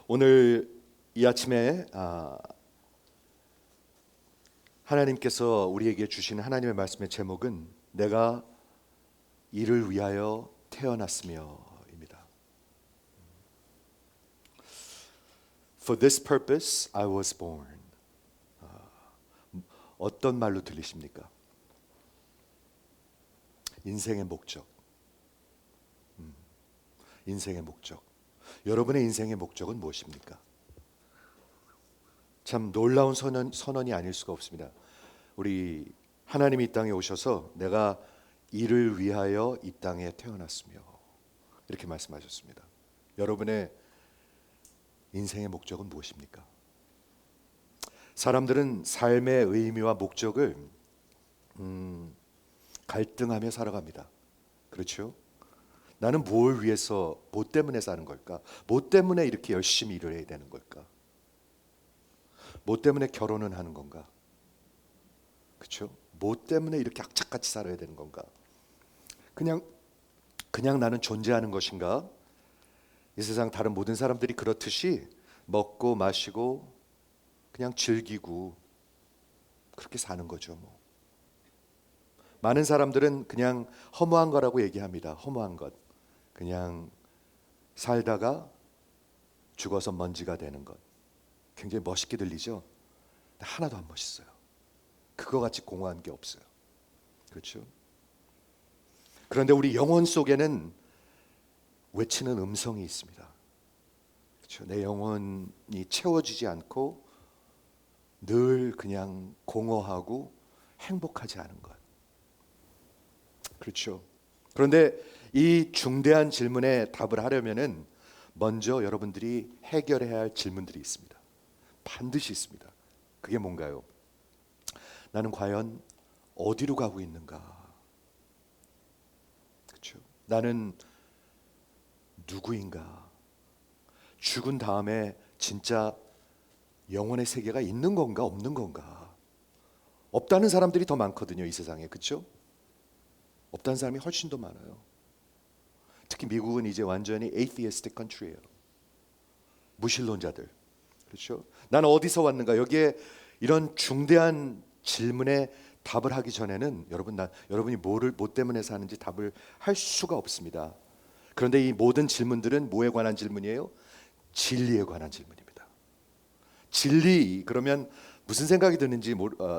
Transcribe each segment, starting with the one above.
오늘 이 아침에 하나님께서 우리에게 주시는 하나님의 말씀의 제목은 내가 이를 위하여 태어났으며입니다. For this purpose I was born. 어떤 말로 들리십니까? 인생의 목적. 인생의 목적. 여러분의 인생의 목적은 무엇입니까? 참 놀라운 선언이 아닐 수가 없습니다. 우리 하나님이 이 땅에 오셔서 내가 이를 위하여 이 땅에 태어났으며 이렇게 말씀하셨습니다. 여러분의 인생의 목적은 무엇입니까? 사람들은 삶의 의미와 목적을 갈등하며 살아갑니다. 그렇죠? 나는 뭘 위해서, 뭐 때문에 사는 걸까? 뭐 때문에 이렇게 열심히 일을 해야 되는 걸까? 뭐 때문에 결혼은 하는 건가? 그렇죠? 뭐 때문에 이렇게 악착같이 살아야 되는 건가? 그냥 나는 존재하는 것인가? 이 세상 다른 모든 사람들이 그렇듯이 먹고 마시고 그냥 즐기고 그렇게 사는 거죠. 뭐. 많은 사람들은 그냥 허무한 거라고 얘기합니다. 허무한 것. 그냥 살다가 죽어서 먼지가 되는 것. 굉장히 멋있게 들리죠? 근데 하나도 안 멋있어요. 그거 같이 공허한 게 없어요. 그렇죠? 그런데 우리 영혼 속에는 외치는 음성이 있습니다. 그렇죠? 내 영혼이 채워지지 않고 늘 그냥 공허하고 행복하지 않은 것. 그렇죠? 그런데 이 중대한 질문에 답을 하려면은 먼저 여러분들이 해결해야 할 질문들이 있습니다. 반드시 있습니다. 그게 뭔가요? 나는 과연 어디로 가고 있는가? 그렇죠? 나는 누구인가? 죽은 다음에 진짜 영혼의 세계가 있는 건가 없는 건가? 없다는 사람들이 더 많거든요, 이 세상에. 그렇죠? 없다는 사람이 훨씬 더 많아요. 특히 미국은 이제 완전히 atheistic country예요. 무신론자들. 그렇죠? 나는 어디서 왔는가? 여기에 이런 중대한 질문에 답을 하기 전에는 여러분이 뭐 때문에 사는지 답을 할 수가 없습니다. 그런데 이 모든 질문들은 뭐에 관한 질문이에요? 진리에 관한 질문입니다. 진리 그러면 무슨 생각이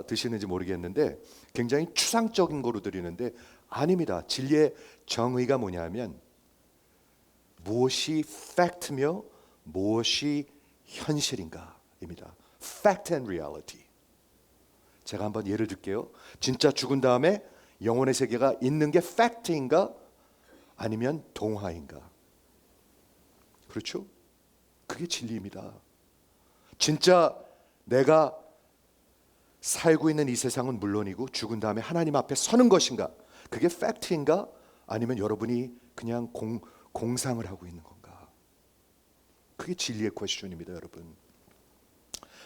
드시는지 모르겠는데 굉장히 추상적인 거로 들리는데 아닙니다. 진리의 정의가 뭐냐면 무엇이 팩트며 무엇이 현실인가입니다. Fact and reality. 제가 한번 예를 들게요. 진짜 죽은 다음에 영혼의 세계가 있는 게 팩트인가 아니면 동화인가? 그렇죠? 그게 진리입니다. 진짜 내가 살고 있는 이 세상은 물론이고 죽은 다음에 하나님 앞에 서는 것인가? 그게 팩트인가? 아니면 여러분이 그냥 공상을 하고 있는 건가? 그게 진리의 퀘스천입니다, 여러분.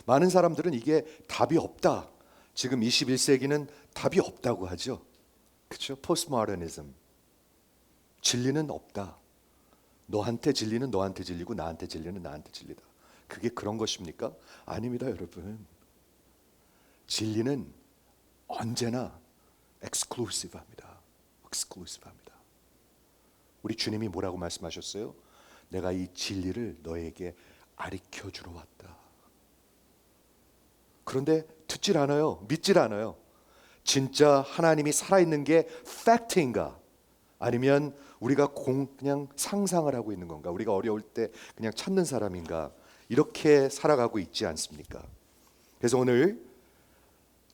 많은 사람들은 이게 답이 없다. 지금 21세기는 답이 없다고 하죠. 그렇죠? 포스트모더니즘. 진리는 없다. 너한테 진리는 너한테 진리고 나한테 진리는 나한테 진리다. 그게 그런 것입니까? 아닙니다, 여러분. 진리는 언제나 exclusive합니다. exclusive합니다. 우리 주님이 뭐라고 말씀하셨어요? 내가 이 진리를 너에게 가르쳐 주러 왔다. 그런데 듣질 않아요. 믿질 않아요. 진짜 하나님이 살아있는 게 팩트인가? 아니면 우리가 그냥 상상을 하고 있는 건가? 우리가 어려울 때 그냥 찾는 사람인가? 이렇게 살아가고 있지 않습니까? 그래서 오늘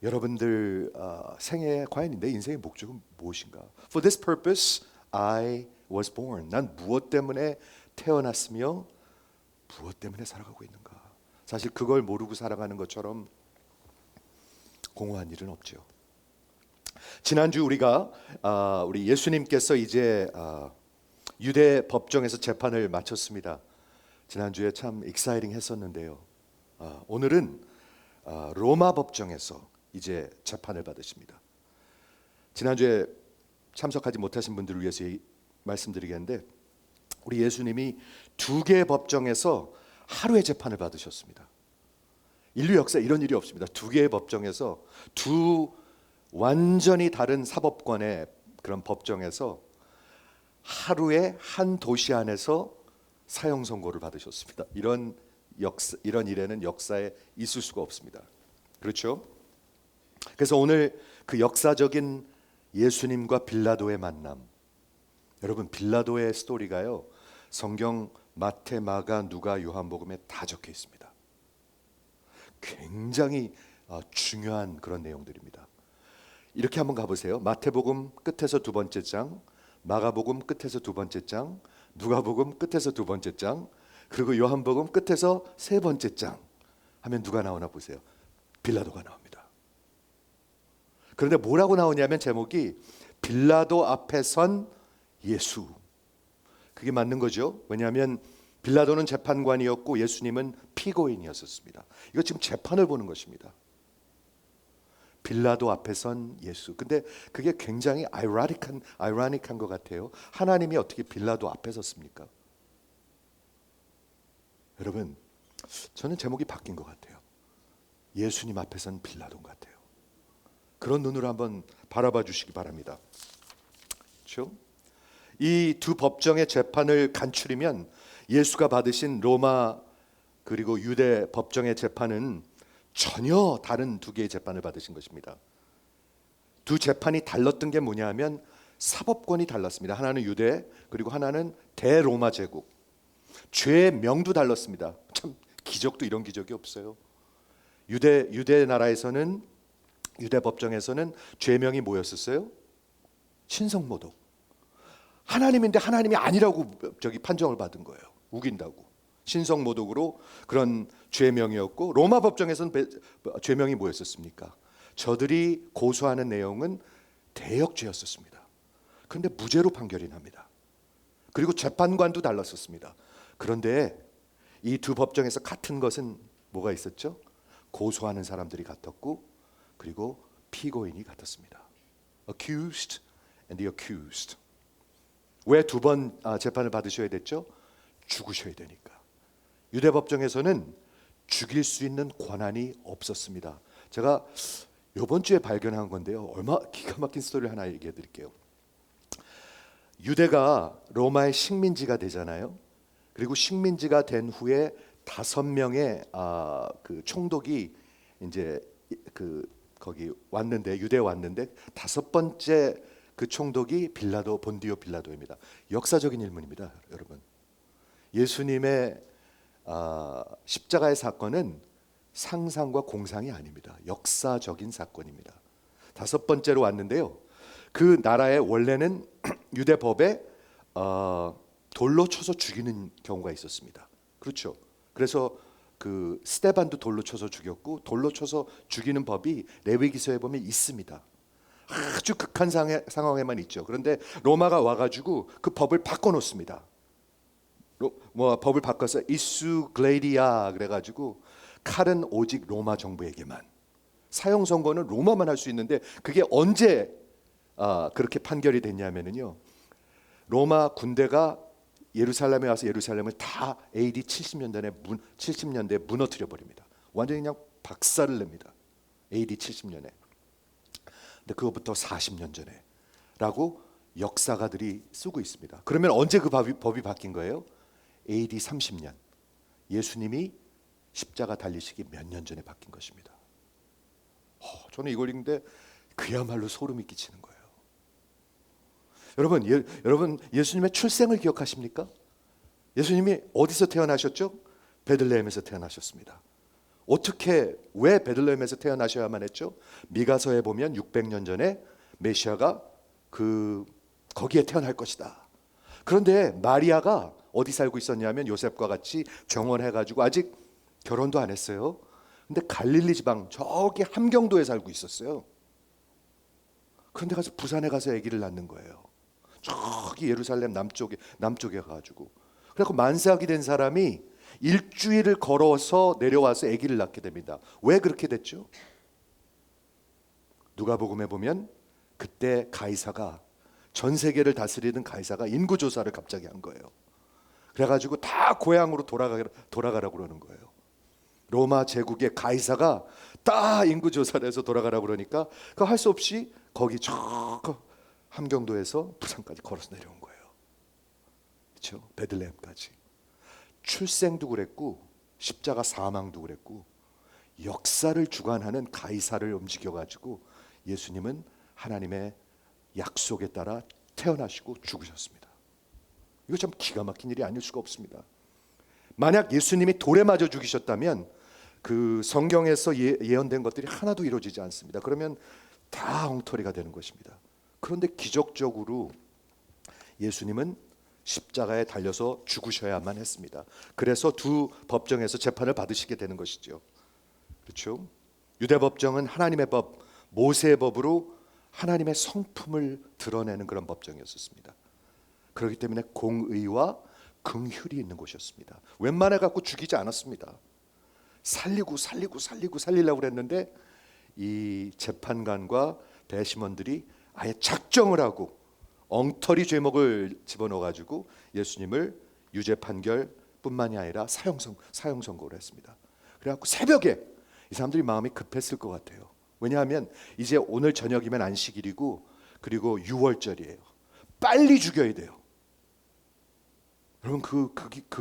여러분들 생애 과연 내 인생의 목적은 무엇인가? For this purpose I was born. 난 무엇 때문에 태어났으며 무엇 때문에 살아가고 있는가? 사실 그걸 모르고 살아가는 것처럼 공허한 일은 없죠. 지난주 우리 예수님께서 이제 유대 법정에서 재판을 마쳤습니다. 지난주에 참 익사이팅 했었는데요. 오늘은 로마 법정에서 이제 재판을 받으십니다. 지난주에 참석하지 못하신 분들을 위해서 말씀드리겠는데 우리 예수님이 두 개의 법정에서 하루의 재판을 받으셨습니다. 인류 역사에 이런 일이 없습니다. 두 개의 법정에서 두 완전히 다른 사법권의 그런 법정에서 하루에 한 도시 안에서 사형 선고를 받으셨습니다. 이런 일에는 역사에 있을 수가 없습니다. 그렇죠? 그래서 오늘 그 역사적인 예수님과 빌라도의 만남, 여러분 빌라도의 스토리가요 성경 마태, 마가, 누가, 요한복음에 다 적혀 있습니다. 굉장히 중요한 그런 내용들입니다. 이렇게 한번 가보세요. 마태복음 끝에서 두 번째 장, 마가복음 끝에서 두 번째 장, 누가복음 끝에서 두 번째 장, 그리고 요한복음 끝에서 세 번째 장 하면 누가 나오나 보세요. 빌라도가 나옵니다. 그런데 뭐라고 나오냐면 제목이 빌라도 앞에 선 예수. 그게 맞는 거죠. 왜냐하면 빌라도는 재판관이었고 예수님은 피고인이었습니다. 이거 지금 재판을 보는 것입니다. 빌라도 앞에 선 예수. 근데 그게 굉장히 아이러니한 것 같아요. 하나님이 어떻게 빌라도 앞에 섰습니까? 여러분, 저는 제목이 바뀐 것 같아요. 예수님 앞에 선 빌라도 같아요. 그런 눈으로 한번 바라봐 주시기 바랍니다. 그렇죠? 이 두 법정의 재판을 간추리면 예수가 받으신 로마 그리고 유대 법정의 재판은 전혀 다른 두 개의 재판을 받으신 것입니다. 두 재판이 달랐던 게 뭐냐 하면 사법권이 달랐습니다. 하나는 유대 그리고 하나는 대로마 제국. 죄의 명도 달랐습니다. 참 기적도 이런 기적이 없어요. 유대 나라에서는 유대 법정에서는 죄명이 뭐였었어요? 신성모독. 하나님인데 하나님이 아니라고 판정을 받은 거예요. 우긴다고. 신성모독으로 그런 죄명이었고 로마 법정에서는 죄명이 뭐였었습니까? 저들이 고소하는 내용은 대역죄였었습니다. 그런데 무죄로 판결이 납니다. 그리고 재판관도 달랐었습니다. 그런데 이 두 법정에서 같은 것은 뭐가 있었죠? 고소하는 사람들이 같았고 그리고 피고인이 같았습니다. Accused and the accused. 왜 두 번 재판을 받으셔야 됐죠? 죽으셔야 되니까. 유대 법정에서는 죽일 수 있는 권한이 없었습니다. 제가 이번 주에 발견한 건데요. 얼마 기가 막힌 스토리를 하나 얘기해 드릴게요. 유대가 로마의 식민지가 되잖아요. 그리고 식민지가 된 후에 5명의 그 총독이 이제 거기 왔는데 유대에 왔는데 5번째 그 총독이 본디오 빌라도입니다. 역사적인 인물입니다, 여러분. 예수님의 십자가의 사건은 상상과 공상이 아닙니다. 역사적인 사건입니다. 5번째로 왔는데요. 그 나라에 원래는 유대 법에 돌로 쳐서 죽이는 경우가 있었습니다. 그렇죠. 그래서 그 스데반도 돌로 쳐서 죽였고 돌로 쳐서 죽이는 법이 레위기서에 보면 있습니다. 아주 극한 상황에만 있죠. 그런데 로마가 와가지고 그 법을 바꿔놓습니다. 법을 바꿔서 이수 글레이디아 그래가지고 칼은 오직 로마 정부에게만, 사형 선고는 로마만 할 수 있는데 그게 언제 그렇게 판결이 됐냐면요. 로마 군대가 예루살렘에 와서 예루살렘을 다 AD 70년대에 무너뜨려 버립니다. 완전히 그냥 박살을 냅니다. AD 70년에. 근데 그것부터 40년 전에라고 역사가들이 쓰고 있습니다. 그러면 언제 그 법이 바뀐 거예요? AD 30년. 예수님이 십자가 달리시기 몇 년 전에 바뀐 것입니다. 저는 이걸 읽는데 그야말로 소름이 끼치는 거예요. 여러분 예수님의 출생을 기억하십니까? 예수님이 어디서 태어나셨죠? 베들레헴에서 태어나셨습니다. 왜 베들레헴에서 태어나셔야만 했죠? 미가서에 보면 600년 전에 메시아가 거기에 태어날 것이다. 그런데 마리아가 어디 살고 있었냐면 요셉과 같이 정원해가지고 아직 결혼도 안 했어요. 근데 갈릴리 지방 저기 함경도에 살고 있었어요. 그런데 가서 부산에 가서 아기를 낳는 거예요. 저기 예루살렘 남쪽에 가가지고. 그래서 만삭이 된 사람이 일주일을 걸어서 내려와서 아기를 낳게 됩니다. 왜 그렇게 됐죠? 누가복음에 보면 그때 가이사가 전 세계를 다스리던 가이사가 인구 조사를 갑자기 한 거예요. 그래가지고 다 고향으로 돌아가라고 그러는 거예요. 로마 제국의 가이사가 딱 인구 조사를 해서 돌아가라고 그러니까 그 할 수 없이 거기 저 함경도에서 부산까지 걸어서 내려온 거예요. 그렇죠? 베들레헴까지. 출생도 그랬고 십자가 사망도 그랬고 역사를 주관하는 가이사를 움직여가지고 예수님은 하나님의 약속에 따라 태어나시고 죽으셨습니다. 이거 참 기가 막힌 일이 아닐 수가 없습니다. 만약 예수님이 돌에 맞아 죽으셨다면 그 성경에서 예언된 것들이 하나도 이루어지지 않습니다. 그러면 다 엉터리가 되는 것입니다. 그런데 기적적으로 예수님은 십자가에 달려서 죽으셔야만 했습니다. 그래서 두 법정에서 재판을 받으시게 되는 것이죠. 그렇죠? 유대 법정은 하나님의 법, 모세의 법으로 하나님의 성품을 드러내는 그런 법정이었습니다. 그렇기 때문에 공의와 긍휼이 있는 곳이었습니다. 웬만해 갖고 죽이지 않았습니다. 살리려고 그랬는데 이 재판관과 배심원들이 아예 작정을 하고 엉터리 죄목을 집어넣어 가지고 예수님을 유죄 판결뿐만이 아니라 사형 선고를 했습니다. 그래갖고 새벽에 이 사람들이 마음이 급했을 것 같아요. 왜냐하면 이제 오늘 저녁이면 안식일이고 그리고 6월절이에요. 빨리 죽여야 돼요. 여러분 그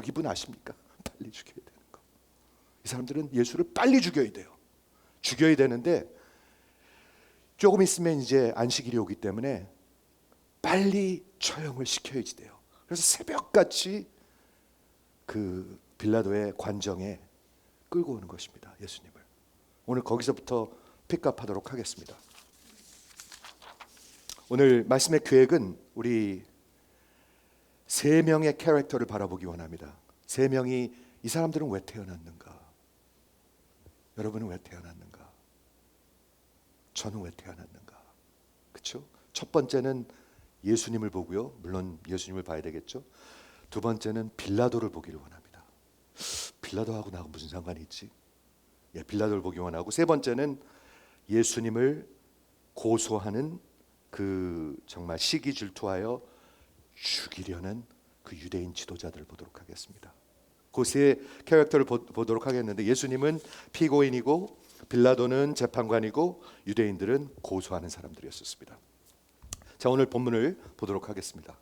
기분 아십니까? 빨리 죽여야 되는 거. 이 사람들은 예수를 빨리 죽여야 돼요. 죽여야 되는데 조금 있으면 이제 안식일이 오기 때문에 빨리 처형을 시켜야지 돼요. 그래서 새벽같이 그 빌라도의 관정에 끌고 오는 것입니다. 예수님을. 오늘 거기서부터 픽업하도록 하겠습니다. 오늘 말씀의 계획은 우리 세 명의 캐릭터를 바라보기 원합니다. 세 명이 이 사람들은 왜 태어났는가? 여러분은 왜 태어났는가? 저는 왜 태어났는가? 그렇죠? 첫 번째는 예수님을 보고요. 물론 예수님을 봐야 되겠죠. 두 번째는 빌라도를 보기를 원합니다. 빌라도하고 나하고 무슨 상관이 있지? 빌라도를 보기 원하고 세 번째는 예수님을 고소하는 그 정말 시기 질투하여 죽이려는 그 유대인 지도자들을 보도록 하겠습니다. 그 세 캐릭터를 보도록 하겠는데 예수님은 피고인이고 빌라도는 재판관이고 유대인들은 고소하는 사람들이었습니다. 자, 오늘 본문을 보도록 하겠습니다.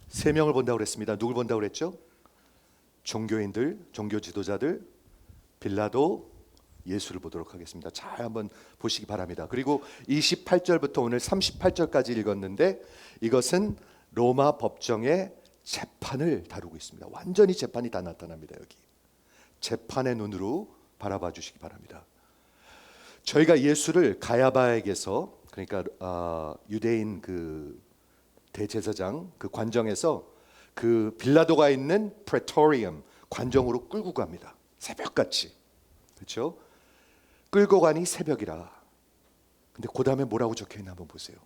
세 명을 본다고 그랬습니다. 누굴 본다고 그랬죠? 종교인들, 종교 지도자들, 빌라도, 예수를 보도록 하겠습니다. 잘 한번 보시기 바랍니다. 그리고 28절부터 오늘 38절까지 읽었는데 이것은 로마 법정의 재판을 다루고 있습니다. 완전히 재판이 다 나타납니다. 여기 재판의 눈으로 바라봐 주시기 바랍니다. 저희가 예수를 가야바에게서 그러니까 유대인 그 대제사장 그 관정에서 그 빌라도가 있는 프레토리엄 관정으로 끌고 갑니다. 새벽같이. 그렇죠? 끌고 가니 새벽이라. 근데 그 다음에 뭐라고 적혀있나 한번 보세요.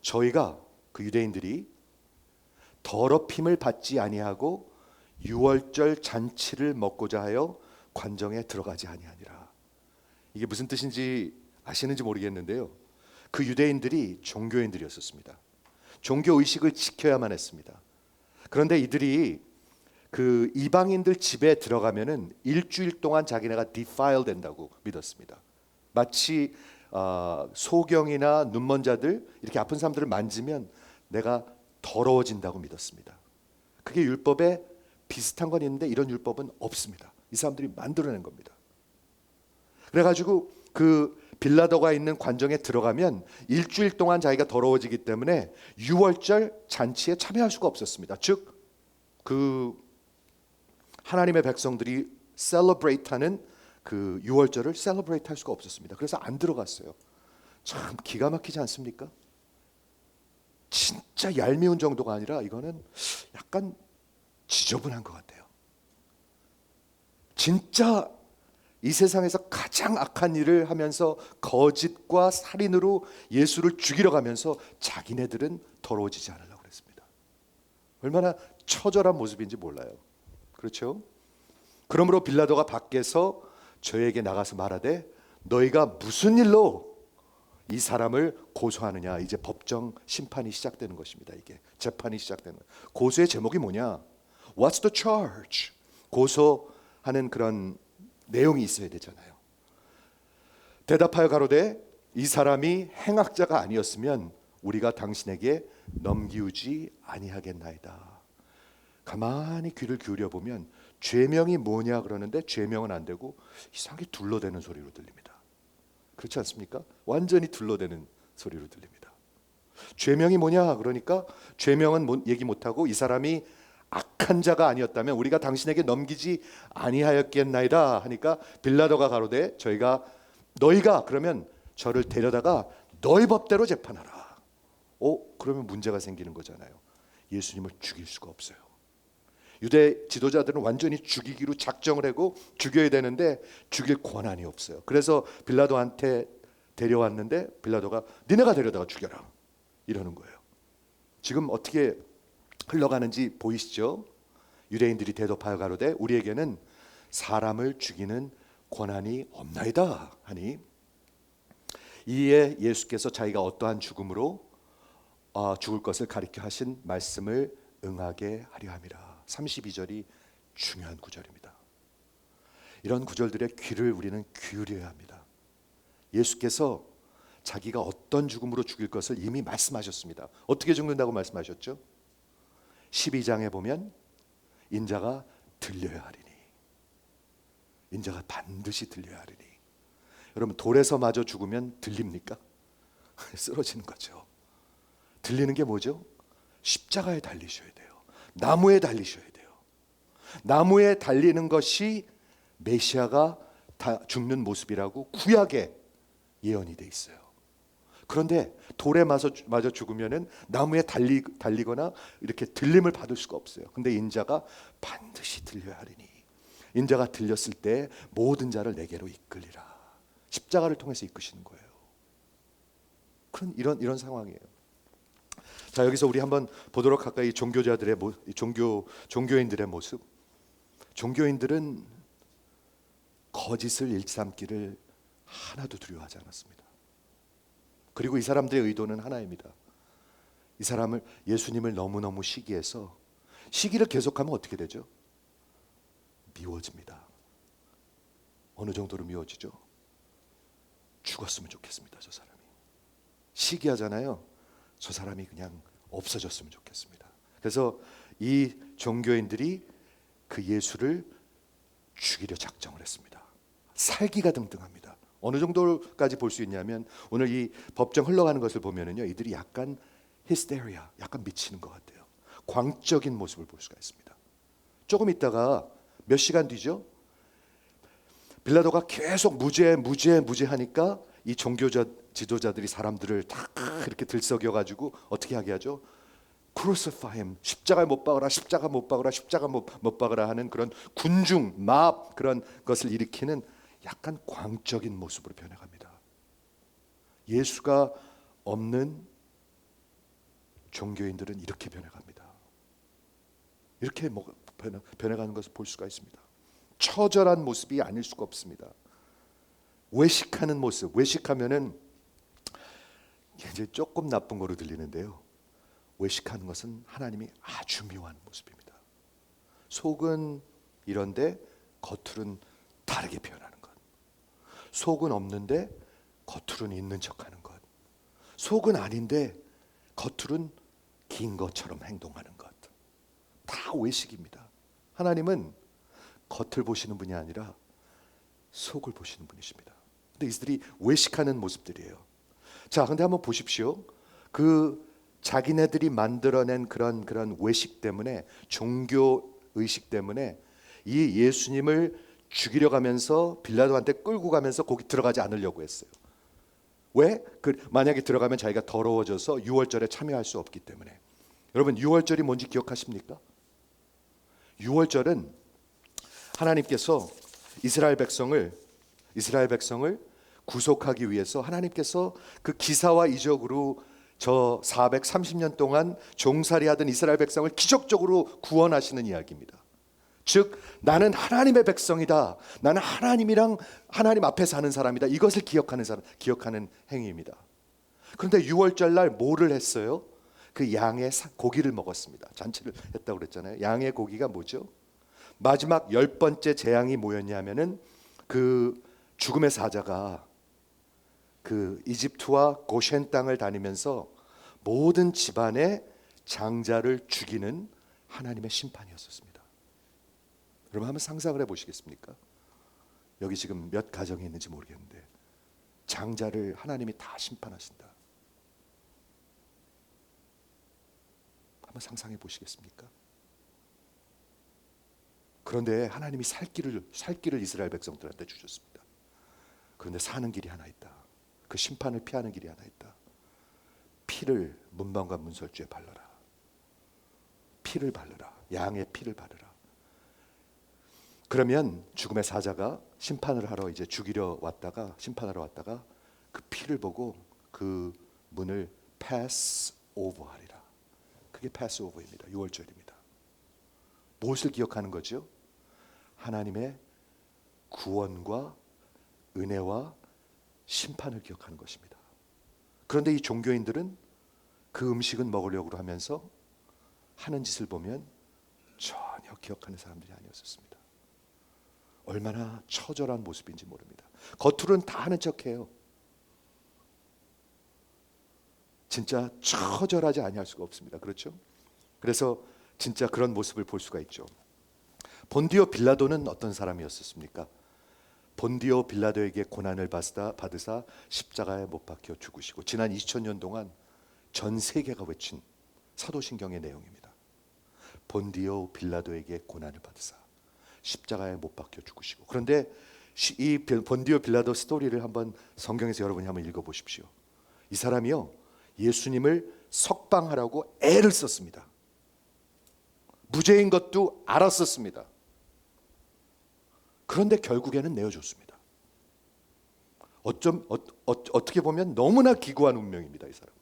저희가 그 유대인들이 더럽힘을 받지 아니하고 유월절 잔치를 먹고자 하여 관정에 들어가지 아니하니라. 이게 무슨 뜻인지 아시는지 모르겠는데요. 그 유대인들이 종교인들이었습니다. 종교 의식을 지켜야만 했습니다. 그런데 이들이 그 이방인들 집에 들어가면은 일주일 동안 자기네가 defile 된다고 믿었습니다. 마치 소경이나 눈먼 자들 이렇게 아픈 사람들을 만지면 내가 더러워진다고 믿었습니다. 그게 율법에 비슷한 건 있는데 이런 율법은 없습니다. 이 사람들이 만들어낸 겁니다. 그래가지고 그 빌라도가 있는 관정에 들어가면 일주일 동안 자기가 더러워지기 때문에 유월절 잔치에 참여할 수가 없었습니다. 즉 그 하나님의 백성들이 셀러브레이트하는 그 유월절을 셀러브레이트 할 수가 없었습니다. 그래서 안 들어갔어요. 참 기가 막히지 않습니까? 진짜 얄미운 정도가 아니라 이거는 약간 지저분한 것 같아요. 진짜 이 세상에서 가장 악한 일을 하면서 거짓과 살인으로 예수를 죽이려 가면서 자기네들은 더러워지지 않으려고 그랬습니다. 얼마나 처절한 모습인지 몰라요. 그렇죠? 그러므로 빌라도가 밖에서 저에게 나가서 말하되 너희가 무슨 일로 이 사람을 고소하느냐. 이제 법정 심판이 시작되는 것입니다. 이게 재판이 시작되는 거예요. 고소의 제목이 뭐냐? What's the charge? 고소하는 그런 내용이 있어야 되잖아요. 대답하여 가로되 이 사람이 행악자가 아니었으면 우리가 당신에게 넘기우지 아니하겠나이다. 가만히 귀를 기울여 보면 죄명이 뭐냐 그러는데 죄명은 안 되고 이상하게 둘러대는 소리로 들립니다. 그렇지 않습니까? 완전히 둘러대는 소리로 들립니다. 죄명이 뭐냐 그러니까 죄명은 얘기 못하고 이 사람이 악한 자가 아니었다면 우리가 당신에게 넘기지 아니하였겠나이다 하니까 빌라도가 가로되 너희가 그러면 저를 데려다가 너희 법대로 재판하라. 그러면 문제가 생기는 거잖아요. 예수님을 죽일 수가 없어요. 유대 지도자들은 완전히 죽이기로 작정을 하고 죽여야 되는데 죽일 권한이 없어요. 그래서 빌라도한테 데려왔는데 빌라도가 니네가 데려다가 죽여라 이러는 거예요. 지금 어떻게 흘러가는지 보이시죠? 유대인들이 대답하여 가로되 우리에게는 사람을 죽이는 권한이 없나이다 하니 이에 예수께서 자기가 어떠한 죽음으로 죽을 것을 가리켜 하신 말씀을 응하게 하려 함이라. 32절이 중요한 구절입니다. 이런 구절들의 귀를 우리는 기울여야 합니다. 예수께서 자기가 어떤 죽음으로 죽일 것을 이미 말씀하셨습니다. 어떻게 죽는다고 말씀하셨죠? 12장에 보면 인자가 들려야 하리니, 인자가 반드시 들려야 하리니. 여러분 돌에서 마저 죽으면 들립니까? 쓰러지는 거죠. 들리는 게 뭐죠? 십자가에 달리셔야 돼요. 나무에 달리셔야 돼요. 나무에 달리는 것이 메시아가 죽는 모습이라고 구약에 예언이 돼 있어요. 그런데 돌에 마저 죽으면은 나무에 달리거나 이렇게 들림을 받을 수가 없어요. 근데 인자가 반드시 들려야 하리니 인자가 들렸을 때 모든 자를 내게로 이끌리라. 십자가를 통해서 이끄시는 거예요. 그런 이런 상황이에요. 자, 여기서 우리 한번 보도록 할까요? 종교자들의 종교인들의 모습. 종교인들은 거짓을 일삼기를 하나도 두려워하지 않았습니다. 그리고 이 사람들의 의도는 하나입니다. 이 사람을 예수님을 너무너무 시기해서 시기를 계속하면 어떻게 되죠? 미워집니다. 어느 정도로 미워지죠? 죽었으면 좋겠습니다. 저 사람이. 시기하잖아요. 저 사람이 그냥 없어졌으면 좋겠습니다. 그래서 이 종교인들이 그 예수를 죽이려 작정을 했습니다. 살기가 등등합니다. 어느 정도까지 볼 수 있냐면 오늘 이 법정 흘러가는 것을 보면은요, 이들이 약간 히스테리아, 약간 미치는 것 같아요. 광적인 모습을 볼 수가 있습니다. 조금 있다가 몇 시간 뒤죠, 빌라도가 계속 무죄 하니까 이 지도자들이 사람들을 다 이렇게 들썩여 가지고 어떻게 하게 하죠? Crucify him, 십자가에 못 박으라, 십자가 못 박으라, 십자가 못 박으라 하는 그런 군중, 마업 그런 것을 일으키는 약간 광적인 모습으로 변해갑니다. 예수가 없는 종교인들은 이렇게 변해갑니다. 이렇게 변해가는 것을 볼 수가 있습니다. 처절한 모습이 아닐 수가 없습니다. 외식하는 모습, 외식하면은 이제 조금 나쁜 거로 들리는데요, 외식하는 것은 하나님이 아주 미워하는 모습입니다. 속은 이런데 겉으로는 다르게 표현하는 것, 속은 없는데 겉으로는 있는 척하는 것, 속은 아닌데 겉으로는 긴 것처럼 행동하는 것, 다 외식입니다. 하나님은 겉을 보시는 분이 아니라 속을 보시는 분이십니다. 근데 이들이 외식하는 모습들이에요. 자, 근데 한번 보십시오. 그 자기네들이 만들어낸 그런 외식 때문에, 종교 의식 때문에 이 예수님을 죽이려 가면서 빌라도한테 끌고 가면서 거기 들어가지 않으려고 했어요. 왜? 만약에 들어가면 자기가 더러워져서 유월절에 참여할 수 없기 때문에. 여러분, 유월절이 뭔지 기억하십니까? 유월절은 하나님께서 이스라엘 백성을 구속하기 위해서 하나님께서 그 기사와 이적으로 저 430년 동안 종살이하던 이스라엘 백성을 기적적으로 구원하시는 이야기입니다. 즉, 나는 하나님의 백성이다, 나는 하나님 앞에 사는 사람이다, 이것을 기억하는 행위입니다. 그런데 유월절 날 뭐를 했어요? 그 양의 고기를 먹었습니다. 잔치를 했다고 그랬잖아요. 양의 고기가 뭐죠? 마지막 10번째 재앙이 뭐였냐면은 그 죽음의 사자가 그 이집트와 고쉔 땅을 다니면서 모든 집안의 장자를 죽이는 하나님의 심판이었었습니다. 여러분 한번 상상을 해보시겠습니까? 여기 지금 몇 가정이 있는지 모르겠는데 장자를 하나님이 다 심판하신다. 한번 상상해 보시겠습니까? 그런데 하나님이 살 길을 이스라엘 백성들한테 주셨습니다. 그런데 사는 길이 하나 있다. 그 심판을 피하는 길이 하나 있다. 피를 문방과 문설주에 발라라. 피를 바르라. 양의 피를 바르라. 그러면 죽음의 사자가 심판을 하러 이제 죽이려 왔다가 심판하러 왔다가 그 피를 보고 그 문을 pass over 하리라. 그게 pass over입니다. 6월절입니다. 무엇을 기억하는 거죠? 하나님의 구원과 은혜와 심판을 기억하는 것입니다. 그런데 이 종교인들은 그 음식은 먹으려고 하면서 하는 짓을 보면 전혀 기억하는 사람들이 아니었습니다. 얼마나 처절한 모습인지 모릅니다. 겉으로는 다 하는 척해요. 진짜 처절하지 아니할 수가 없습니다. 그렇죠? 그래서 진짜 그런 모습을 볼 수가 있죠. 본디오 빌라도는 어떤 사람이었습니까? 본디오 빌라도에게 고난을 받으사 십자가에 못 박혀 죽으시고 지난 2000년 동안 전 세계가 외친 사도신경의 내용입니다. 본디오 빌라도에게 고난을 받으사 십자가에 못 박혀 죽으시고. 그런데 이 본디오 빌라도 스토리를 한번 성경에서 여러분이 한번 읽어보십시오. 이 사람이요 예수님을 석방하라고 애를 썼습니다. 무죄인 것도 알았었습니다. 그런데 결국에는 내어줬습니다. 어떻게 보면 너무나 기구한 운명입니다. 이 사람은.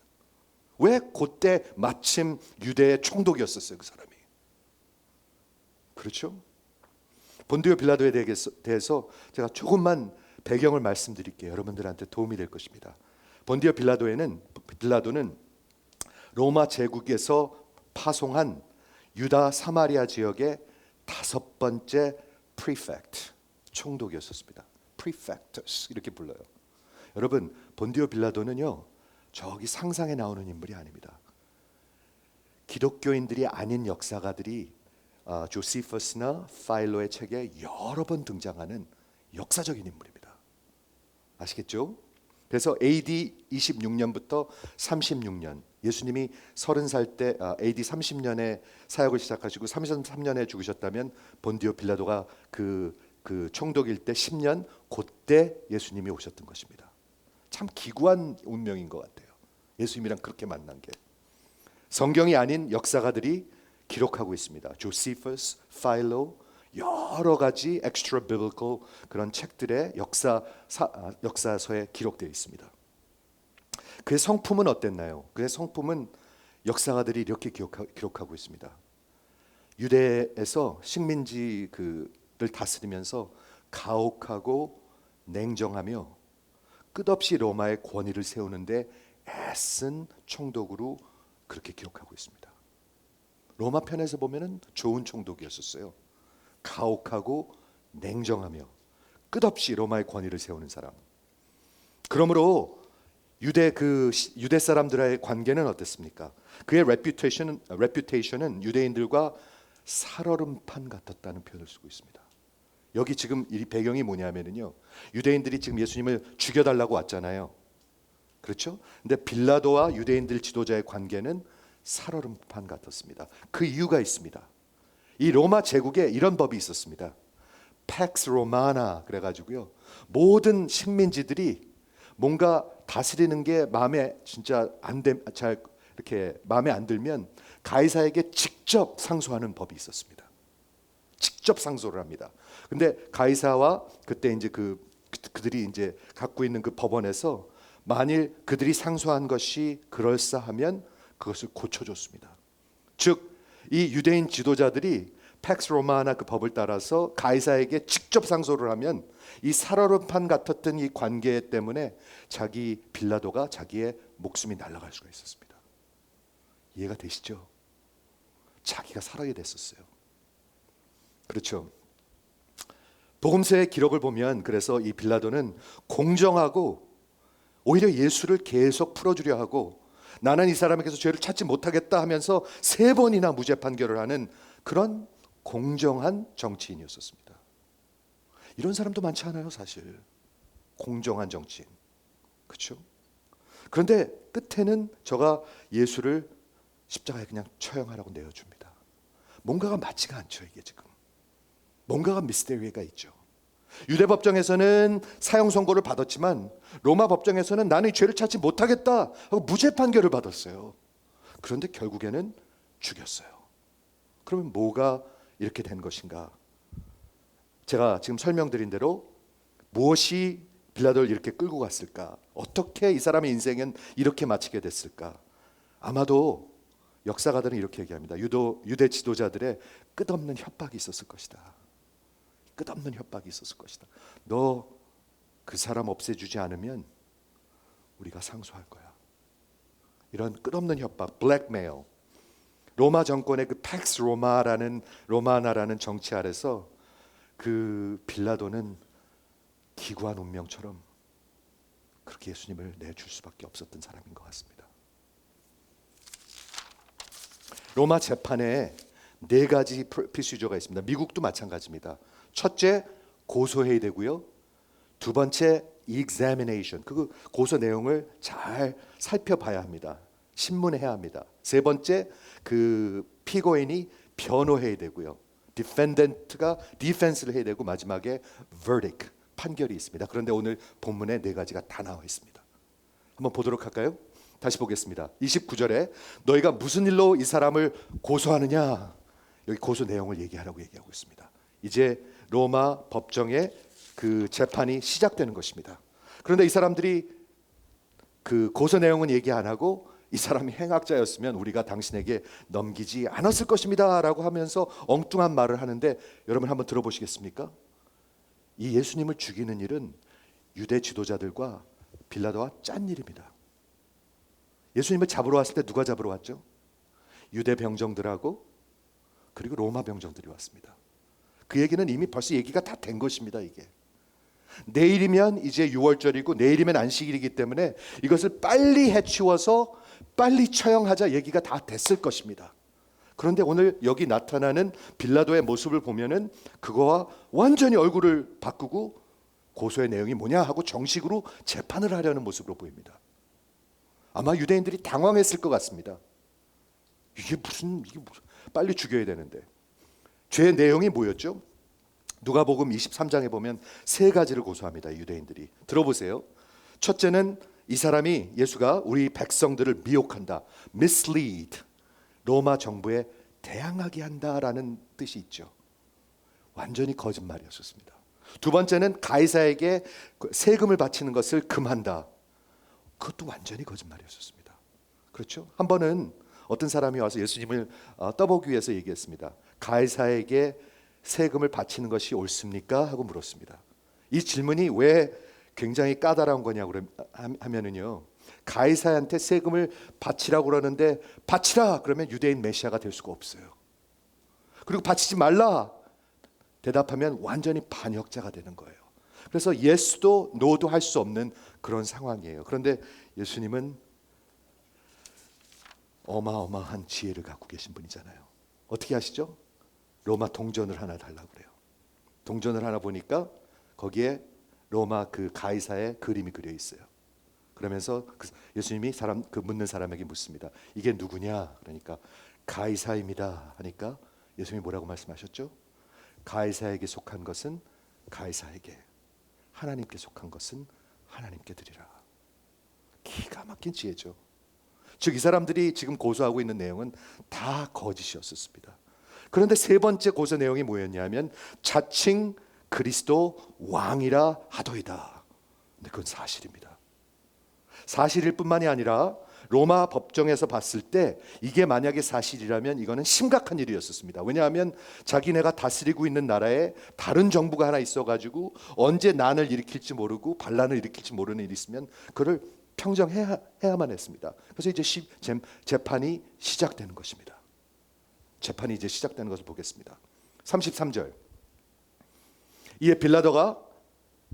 왜? 그때 마침 유대의 총독이었었어요. 그 사람이. 그렇죠? 본디오 빌라도에 대해서 제가 조금만 배경을 말씀드릴게요. 여러분들한테 도움이 될 것입니다. 본디오 빌라도는 로마 제국에서 파송한 유다 사마리아 지역의 5번째 프리펙트 총독이었습니다. 프리펙터스 이렇게 불러요. 여러분 본디오 빌라도는요 저기 상상에 나오는 인물이 아닙니다. 기독교인들이 아닌 역사가들이 조시퍼스나 파일로의 책에 여러 번 등장하는 역사적인 인물입니다. 아시겠죠? 그래서 AD 26년부터 36년 예수님이 30살 때 AD 30년에 사역을 시작하시고 33년에 죽으셨다면 본디오 빌라도가 그 총독일 때 10년 그때 예수님이 오셨던 것입니다. 참 기구한 운명인 것 같아요. 예수님이랑 그렇게 만난 게. 성경이 아닌 역사가들이 기록하고 있습니다. 조시퍼스, 파일로 여러 가지 extra biblical 그런 책들의 역사서에 기록되어 있습니다. 그의 성품은 어땠나요? 그의 성품은 역사가들이 이렇게 기록하고 있습니다. 유대에서 식민지를 다스리면서 가혹하고 냉정하며 끝없이 로마의 권위를 세우는데 애쓴 총독으로 그렇게 기록하고 있습니다. 로마 편에서 보면은 좋은 총독이었었어요. 가혹하고 냉정하며 끝없이 로마의 권위를 세우는 사람. 그러므로 유대 사람들의 관계는 어땠습니까? 그의 reputation은 유대인들과 살얼음판 같았다는 표현을 쓰고 있습니다. 여기 지금 이 배경이 뭐냐면요, 유대인들이 지금 예수님을 죽여달라고 왔잖아요. 그렇죠? 근데 빌라도와 유대인들 지도자의 관계는 살얼음판 같았습니다. 그 이유가 있습니다. 이 로마 제국에 이런 법이 있었습니다. 팩스 로마나 그래가지고요, 모든 식민지들이 뭔가 다스리는 게 마음에 진짜 잘 이렇게 마음에 안 들면 가이사에게 직접 상소하는 법이 있었습니다. 직접 상소를 합니다. 근데 가이사와 그때 이제 그들이 이제 갖고 있는 그 법원에서 만일 그들이 상소한 것이 그럴싸하면 그것을 고쳐줬습니다. 즉 이 유대인 지도자들이 팩스 로마나 그 법을 따라서 가이사에게 직접 상소를 하면 이 살얼음판 같았던 이 관계 때문에 자기 빌라도가 자기의 목숨이 날아갈 수가 있었습니다. 이해가 되시죠? 자기가 살아야 됐었어요. 그렇죠. 복음서의 기록을 보면 그래서 이 빌라도는 공정하고 오히려 예수를 계속 풀어주려 하고 나는 이 사람에게서 죄를 찾지 못하겠다 하면서 3번이나 무죄 판결을 하는 그런 공정한 정치인이었습니다. 이런 사람도 많지 않아요, 사실. 공정한 정치인. 그렇죠? 그런데 끝에는 저가 예수를 십자가에 그냥 처형하라고 내어줍니다. 뭔가가 맞지가 않죠, 이게 지금. 뭔가가 미스테리가 있죠. 유대 법정에서는 사형 선고를 받았지만 로마 법정에서는 나는 이 죄를 찾지 못하겠다 하고 무죄 판결을 받았어요. 그런데 결국에는 죽였어요. 그러면 뭐가 이렇게 된 것인가? 제가 지금 설명드린 대로 무엇이 빌라도를 이렇게 끌고 갔을까? 어떻게 이 사람의 인생은 이렇게 마치게 됐을까? 아마도 역사가들은 이렇게 얘기합니다. 유대 지도자들의 끝없는 협박이 있었을 것이다. 끝없는 협박이 있었을 것이다. 너 그 사람 없애주지 않으면 우리가 상소할 거야. 이런 끝없는 협박, 블랙메일. 로마 정권의 그 팩스 로마나라는 정치 아래서 그 빌라도는 기구한 운명처럼 그렇게 예수님을 내줄 수밖에 없었던 사람인 것 같습니다. 로마 재판에 4가지 프로시저가 있습니다. 미국도 마찬가지입니다. 첫째, 고소해야 되고요. 두 번째, examination. 그 고소 내용을 잘 살펴봐야 합니다. 신문해야 합니다. 세 번째, 그 피고인이 변호해야 되고요. defendant가 defense를 해야 되고 마지막에 verdict, 판결이 있습니다. 그런데 오늘 본문에 4가지가 다 나와 있습니다. 한번 보도록 할까요? 다시 보겠습니다. 29절에 너희가 무슨 일로 이 사람을 고소하느냐? 여기 고소 내용을 얘기하라고 얘기하고 있습니다. 이제 로마 법정의 그 재판이 시작되는 것입니다. 그런데 이 사람들이 그 고소 내용은 얘기 안 하고 이 사람이 행악자였으면 우리가 당신에게 넘기지 않았을 것입니다 라고 하면서 엉뚱한 말을 하는데 여러분 한번 들어보시겠습니까? 이 예수님을 죽이는 일은 유대 지도자들과 빌라도와 짠 일입니다. 예수님을 잡으러 왔을 때 누가 잡으러 왔죠? 유대 병정들하고 그리고 로마 병정들이 왔습니다. 그 얘기는 이미 벌써 얘기가 다 된 것입니다. 이게 내일이면 이제 6월절이고 내일이면 안식일이기 때문에 이것을 빨리 해치워서 빨리 처형하자 얘기가 다 됐을 것입니다. 그런데 오늘 여기 나타나는 빌라도의 모습을 보면은 그거와 완전히 얼굴을 바꾸고 고소의 내용이 뭐냐 하고 정식으로 재판을 하려는 모습으로 보입니다. 아마 유대인들이 당황했을 것 같습니다. 이게 무슨 빨리 죽여야 되는데. 죄의 내용이 뭐였죠? 누가복음 23장에 보면 3가지를 고소합니다. 유대인들이. 들어보세요. 첫째는 이 사람이 예수가 우리 백성들을 미혹한다. mislead. 로마 정부에 대항하게 한다라는 뜻이 있죠. 완전히 거짓말이었습니다. 두 번째는 가이사에게 세금을 바치는 것을 금한다. 그것도 완전히 거짓말이었습니다. 그렇죠? 한 번은 어떤 사람이 와서 예수님을 떠보기 위해서 얘기했습니다. 가이사에게 세금을 바치는 것이 옳습니까? 하고 물었습니다. 이 질문이 왜 굉장히 까다로운 거냐고 하면은요. 가이사한테 세금을 바치라고 그러는데 바치라 그러면 유대인 메시아가 될 수가 없어요. 그리고 바치지 말라 대답하면 완전히 반역자가 되는 거예요. 그래서 예스도 노도 할 수 없는 그런 상황이에요. 그런데 예수님은 어마어마한 지혜를 갖고 계신 분이잖아요. 어떻게 하시죠? 로마 동전을 하나 달라고 그래요. 동전을 하나 보니까 거기에 로마 그 가이사의 그림이 그려 있어요. 그러면서 예수님이 그 묻는 사람에게 묻습니다. 이게 누구냐? 그러니까 가이사입니다. 하니까 예수님이 뭐라고 말씀하셨죠? 가이사에게 속한 것은 가이사에게, 하나님께 속한 것은 하나님께 드리라. 기가 막힌 지혜죠. 즉 이 사람들이 지금 고소하고 있는 내용은 다 거짓이었습니다. 그런데 3번째 고소 내용이 뭐였냐면 자칭 그리스도 왕이라 하더이다. 근데 그건 사실입니다. 사실일 뿐만이 아니라 로마 법정에서 봤을 때 이게 만약에 사실이라면 이거는 심각한 일이었습니다. 왜냐하면 자기네가 다스리고 있는 나라에 다른 정부가 하나 있어가지고 언제 난을 일으킬지 모르고 반란을 일으킬지 모르는 일이 있으면 그를 평정해야만 했습니다. 그래서 이제 재판이 시작되는 것입니다. 재판이 이제 시작되는 것을 보겠습니다. 33절. 이에 빌라도가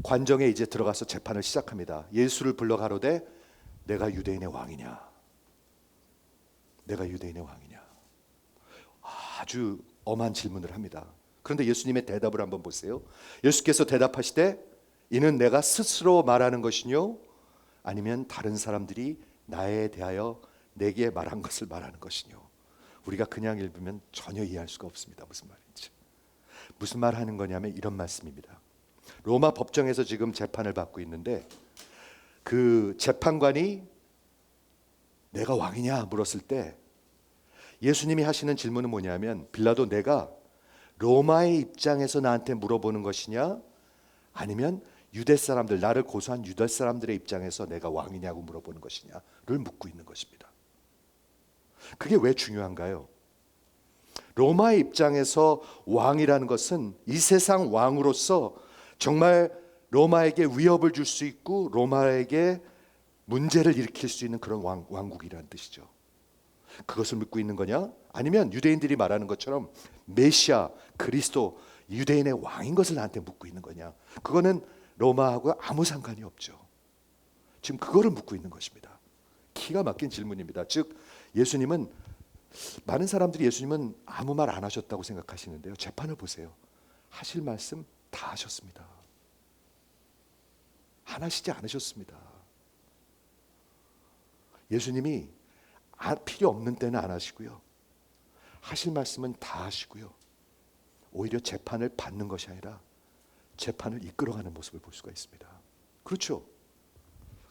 관정에 이제 들어가서 재판을 시작합니다. 예수를 불러 가로되 내가 유대인의 왕이냐? 내가 유대인의 왕이냐? 아주 엄한 질문을 합니다. 그런데 예수님의 대답을 한번 보세요. 예수께서 대답하시되 이는 내가 스스로 말하는 것이뇨 아니면 다른 사람들이 나에 대하여 내게 말한 것을 말하는 것이뇨. 우리가 그냥 읽으면 전혀 이해할 수가 없습니다. 무슨 말인지. 무슨 말 하는 거냐면 이런 말씀입니다. 로마 법정에서 지금 재판을 받고 있는데 그 재판관이 내가 왕이냐 물었을 때 예수님이 하시는 질문은 뭐냐면 빌라도 내가 로마의 입장에서 나한테 물어보는 것이냐 아니면 유대 사람들 나를 고소한 유대 사람들의 입장에서 내가 왕이냐고 물어보는 것이냐를 묻고 있는 것입니다. 그게 왜 중요한가요? 로마의 입장에서 왕이라는 것은 이 세상 왕으로서 정말 로마에게 위협을 줄 수 있고 로마에게 문제를 일으킬 수 있는 그런 왕국이라는 뜻이죠. 그것을 묻고 있는 거냐? 아니면 유대인들이 말하는 것처럼 메시아, 그리스도, 유대인의 왕인 것을 나한테 묻고 있는 거냐? 그거는 로마하고 아무 상관이 없죠. 지금 그거를 묻고 있는 것입니다. 기가 막힌 질문입니다. 즉 예수님은 많은 사람들이 예수님은 아무 말 안 하셨다고 생각하시는데요. 재판을 보세요. 하실 말씀 다 하셨습니다. 안 하시지 않으셨습니다. 예수님이 필요 없는 때는 안 하시고요. 하실 말씀은 다 하시고요. 오히려 재판을 받는 것이 아니라 재판을 이끌어가는 모습을 볼 수가 있습니다. 그렇죠?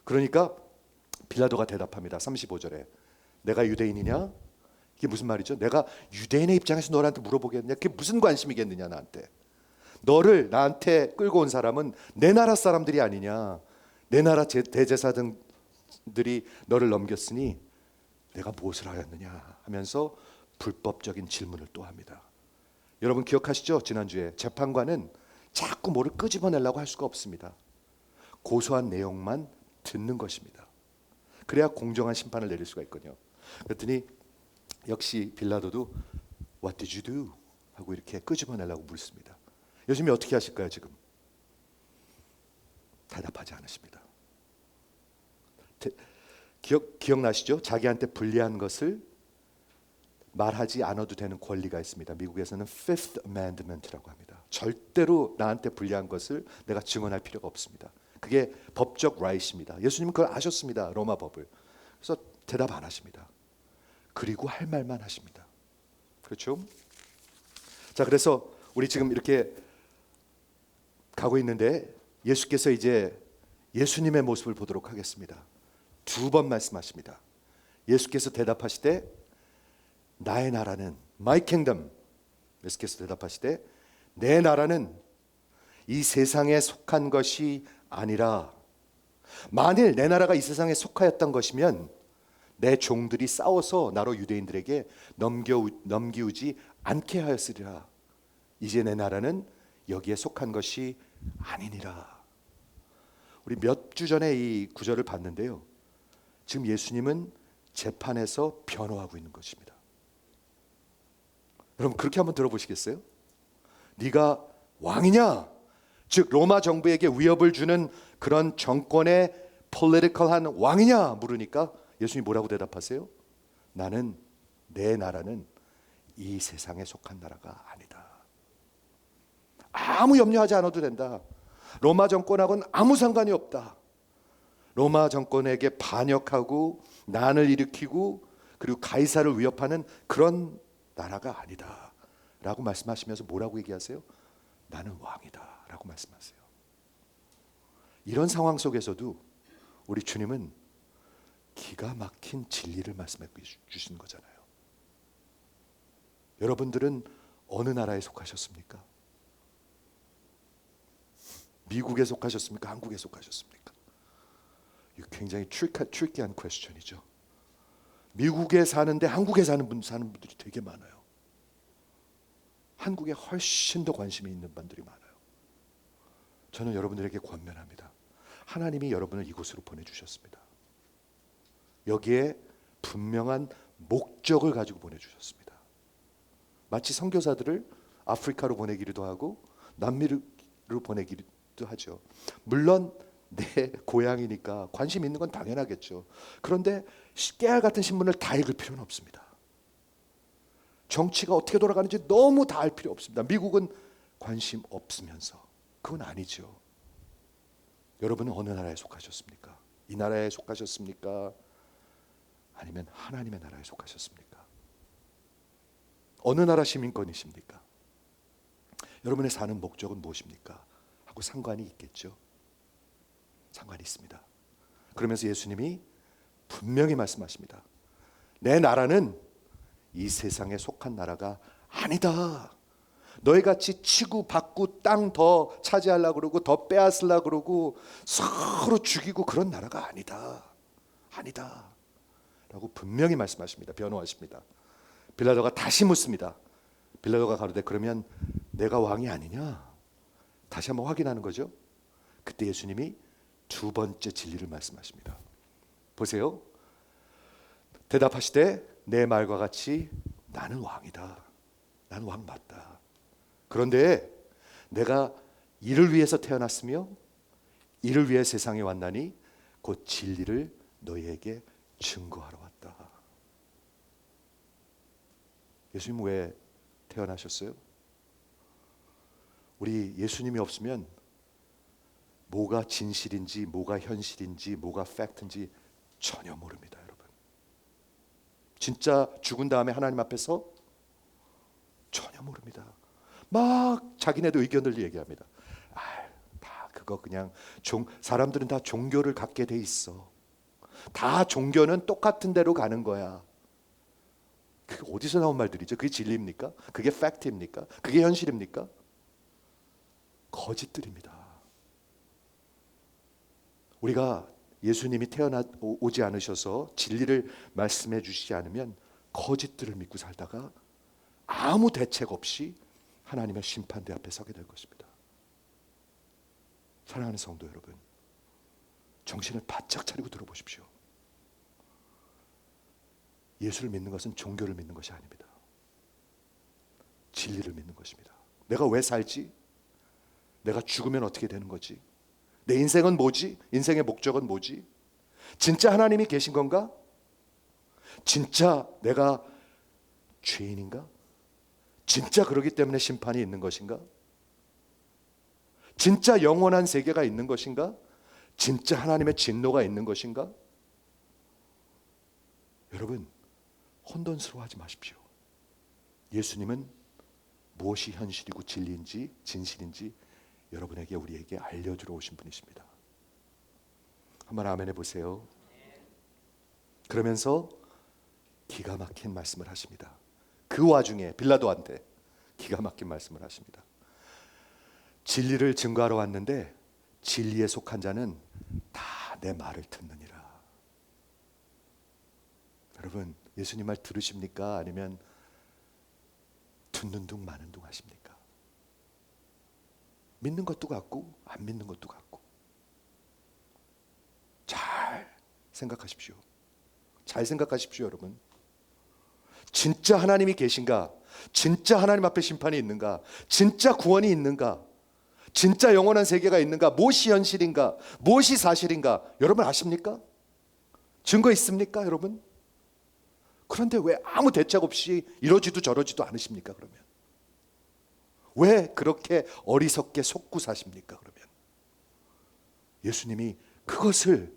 그러니까 빌라도가 대답합니다. 35절에 내가 유대인이냐? 이게 무슨 말이죠? 내가 유대인의 입장에서 너한테 물어보겠느냐? 그게 무슨 관심이겠느냐 나한테. 너를 나한테 끌고 온 사람은 내 나라 사람들이 아니냐? 내 나라 대제사장들이 너를 넘겼으니 내가 무엇을 하였느냐 하면서 불법적인 질문을 또 합니다. 여러분 기억하시죠? 지난주에 재판관은 자꾸 뭐를 끄집어내려고 할 수가 없습니다. 고소한 내용만 듣는 것입니다. 그래야 공정한 심판을 내릴 수가 있거든요. 그랬더니 역시 빌라도도 What did you do? 하고 이렇게 끄집어내려고 물습니다. 예수님이 어떻게 하실까요 지금? 대답하지 않으십니다. 기억나시죠? 자기한테 불리한 것을 말하지 않아도 되는 권리가 있습니다. 미국에서는 Fifth Amendment라고 합니다. 절대로 나한테 불리한 것을 내가 증언할 필요가 없습니다. 그게 법적 right입니다. 예수님은 그걸 아셨습니다. 로마 법을. 그래서 대답 안 하십니다. 그리고 할 말만 하십니다. 그렇죠? 자, 그래서 우리 지금 이렇게 가고 있는데 예수께서 이제 예수님의 모습을 보도록 하겠습니다. 두 번 말씀하십니다. 예수께서 대답하시되 나의 나라는 My kingdom. 예수께서 대답하시되 내 나라는 이 세상에 속한 것이 아니라 만일 내 나라가 이 세상에 속하였던 것이면 내 종들이 싸워서 나로 유대인들에게 넘기우지 않게 하였으리라. 이제 내 나라는 여기에 속한 것이 아니니라. 우리 몇 주 전에 이 구절을 봤는데요. 지금 예수님은 재판에서 변호하고 있는 것입니다. 여러분 그렇게 한번 들어보시겠어요? 네가 왕이냐? 즉 로마 정부에게 위협을 주는 그런 정권의 political한 왕이냐 물으니까 예수님이 뭐라고 대답하세요? 나는 내 나라는 이 세상에 속한 나라가 아니다. 아무 염려하지 않아도 된다. 로마 정권하고는 아무 상관이 없다. 로마 정권에게 반역하고 난을 일으키고 그리고 가이사를 위협하는 그런 나라가 아니다 라고 말씀하시면서 뭐라고 얘기하세요? 나는 왕이다 라고 말씀하세요. 이런 상황 속에서도 우리 주님은 기가 막힌 진리를 말씀해 주시는 거잖아요. 여러분들은 어느 나라에 속하셨습니까? 미국에 속하셨습니까? 한국에 속하셨습니까? 이거 굉장히 트리키한 퀘스천이죠. 미국에 사는데 한국에 사는 분들이 되게 많아요. 한국에 훨씬 더 관심이 있는 분들이 많아요. 저는 여러분들에게 권면합니다. 하나님이 여러분을 이곳으로 보내주셨습니다. 여기에 분명한 목적을 가지고 보내주셨습니다. 마치 선교사들을 아프리카로 보내기도 하고 남미로 보내기도 하죠. 물론 내 고향이니까 관심 있는 건 당연하겠죠. 그런데 깨알 같은 신문을 다 읽을 필요는 없습니다. 정치가 어떻게 돌아가는지 너무 다 알 필요 없습니다. 미국은 관심 없으면서 그건 아니죠. 여러분은 어느 나라에 속하셨습니까? 이 나라에 속하셨습니까? 아니면 하나님의 나라에 속하셨습니까? 어느 나라 시민권이십니까? 여러분의 사는 목적은 무엇입니까? 하고 상관이 있겠죠. 상관이 있습니다. 그러면서 예수님이 분명히 말씀하십니다. 내 나라는 이 세상에 속한 나라가 아니다. 너희 같이 치고 받고 땅 더 차지하려고 그러고 더 빼앗으려고 그러고 서로 죽이고 그런 나라가 아니다. 아니다. 라고 분명히 말씀하십니다. 변호하십니다. 빌라도가 다시 묻습니다. 빌라도가 가로되 그러면 내가 왕이 아니냐? 다시 한번 확인하는 거죠. 그때 예수님이 두 번째 진리를 말씀하십니다. 보세요. 대답하시되 내 말과 같이 나는 왕이다. 나는 왕 맞다. 그런데 내가 이를 위해서 태어났으며 이를 위해 세상에 왔나니 곧 진리를 너희에게 증거하러 왔다. 예수님 왜 태어나셨어요? 우리 예수님이 없으면 뭐가 진실인지 뭐가 현실인지 뭐가 팩트인지 전혀 모릅니다, 여러분. 진짜 죽은 다음에 하나님 앞에서 전혀 모릅니다. 막 자기네도 의견을 얘기합니다. 다 그거 그냥 사람들은 다 종교를 갖게 돼 있어. 다 종교는 똑같은 대로 가는 거야. 그게 어디서 나온 말들이죠? 그게 진리입니까? 그게 팩트입니까? 그게 현실입니까? 거짓들입니다. 우리가 예수님이 오지 않으셔서 진리를 말씀해 주시지 않으면 거짓들을 믿고 살다가 아무 대책 없이 하나님의 심판대 앞에 서게 될 것입니다. 사랑하는 성도 여러분, 정신을 바짝 차리고 들어보십시오. 예수를 믿는 것은 종교를 믿는 것이 아닙니다. 진리를 믿는 것입니다. 내가 왜 살지? 내가 죽으면 어떻게 되는 거지? 내 인생은 뭐지? 인생의 목적은 뭐지? 진짜 하나님이 계신 건가? 진짜 내가 죄인인가? 진짜 그러기 때문에 심판이 있는 것인가? 진짜 영원한 세계가 있는 것인가? 진짜 하나님의 진노가 있는 것인가? 여러분, 혼돈스러워하지 마십시오. 예수님은 무엇이 현실이고 진리인지 진실인지 여러분에게 우리에게 알려주러 오신 분이십니다. 한번 아멘 해보세요. 그러면서 기가 막힌 말씀을 하십니다. 그 와중에 빌라도한테 기가 막힌 말씀을 하십니다. 진리를 증거하러 왔는데 진리에 속한 자는 다 내 말을 듣느니라. 여러분, 예수님 말 들으십니까? 아니면 듣는 둥 마는 둥 하십니까? 믿는 것도 같고 안 믿는 것도 같고. 잘 생각하십시오. 잘 생각하십시오, 여러분. 진짜 하나님이 계신가? 진짜 하나님 앞에 심판이 있는가? 진짜 구원이 있는가? 진짜 영원한 세계가 있는가? 무엇이 현실인가? 무엇이 사실인가? 여러분 아십니까? 증거 있습니까, 여러분? 그런데 왜 아무 대책 없이 이러지도 저러지도 않으십니까, 그러면? 왜 그렇게 어리석게 속고 사십니까, 그러면? 예수님이 그것을